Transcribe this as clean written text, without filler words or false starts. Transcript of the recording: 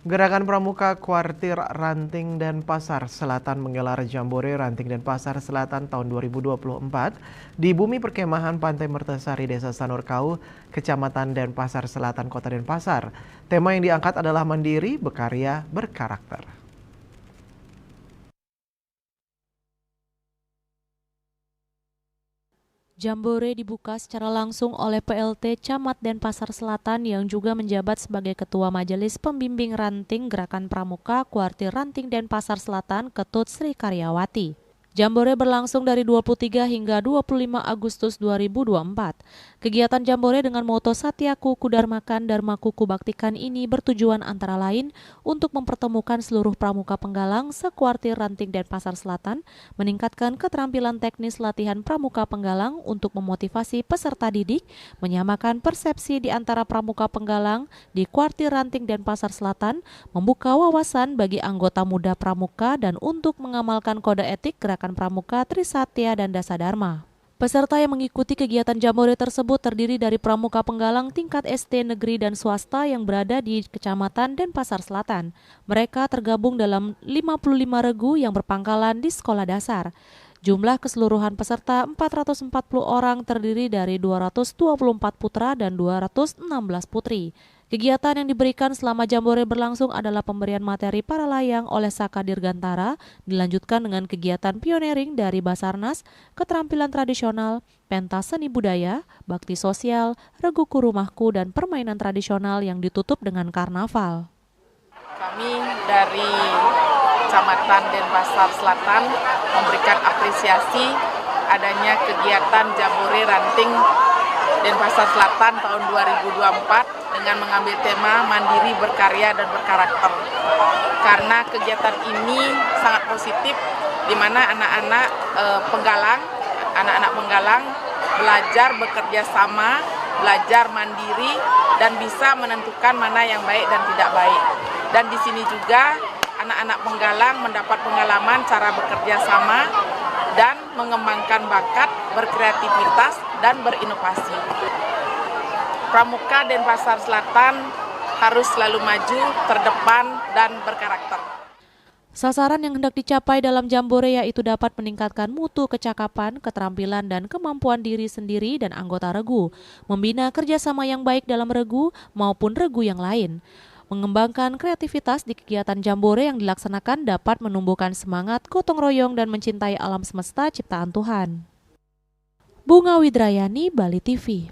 Gerakan Pramuka Kuartir Ranting dan Pasar Selatan menggelar Jambore Ranting dan Pasar Selatan tahun 2024 di bumi perkemahan Pantai Mertasari, Desa Sanurkau, Kecamatan Denpasar Selatan, Kota Denpasar. Tema yang diangkat adalah mandiri, berkarya, berkarakter. Jambore dibuka secara langsung oleh PLT Camat Denpasar Selatan yang juga menjabat sebagai Ketua Majelis Pembimbing Ranting Gerakan Pramuka Kuartir Ranting Denpasar Selatan, Ketut Sri Karyawati. Jambore berlangsung dari 23 hingga 25 Agustus 2024. Kegiatan Jambore dengan moto Satyaku Kudarmakan Dharmaku Kubaktikan ini bertujuan antara lain untuk mempertemukan seluruh pramuka penggalang sekuartir Ranting Denpasar Selatan, meningkatkan keterampilan teknis latihan pramuka penggalang untuk memotivasi peserta didik, menyamakan persepsi di antara pramuka penggalang di kuartir Ranting Denpasar Selatan, membuka wawasan bagi anggota muda pramuka dan untuk mengamalkan kode etik gerakan pramuka Trisatya dan Dasadharma. Peserta yang mengikuti kegiatan Jambore tersebut terdiri dari pramuka penggalang tingkat SD negeri dan swasta yang berada di Kecamatan Denpasar Selatan. Mereka tergabung dalam 55 regu yang berpangkalan di sekolah dasar. Jumlah keseluruhan peserta 440 orang terdiri dari 224 putra dan 216 putri. Kegiatan yang diberikan selama Jambore berlangsung adalah pemberian materi para layang oleh Saka Dirgantara, dilanjutkan dengan kegiatan pionering dari Basarnas, keterampilan tradisional, pentas seni budaya, bakti sosial, reguku rumahku, dan permainan tradisional yang ditutup dengan karnaval. Kami dari Kecamatan Denpasar Selatan memberikan apresiasi adanya kegiatan Jambore Ranting Denpasar Selatan tahun 2024 dengan mengambil tema mandiri, berkarya, dan berkarakter. Karena kegiatan ini sangat positif di mana anak-anak penggalang belajar bekerja sama, belajar mandiri, dan bisa menentukan mana yang baik dan tidak baik. Dan di sini juga anak-anak penggalang mendapat pengalaman cara bekerja sama dan mengembangkan bakat, berkreativitas, dan berinovasi. Pramuka Denpasar Selatan harus selalu maju, terdepan, dan berkarakter. Sasaran yang hendak dicapai dalam Jambore yaitu dapat meningkatkan mutu kecakapan, keterampilan, dan kemampuan diri sendiri dan anggota regu, membina kerjasama yang baik dalam regu maupun regu yang lain. Mengembangkan kreativitas di kegiatan Jambore yang dilaksanakan dapat menumbuhkan semangat, gotong royong, dan mencintai alam semesta ciptaan Tuhan. Bunga Widrayani, Bali TV.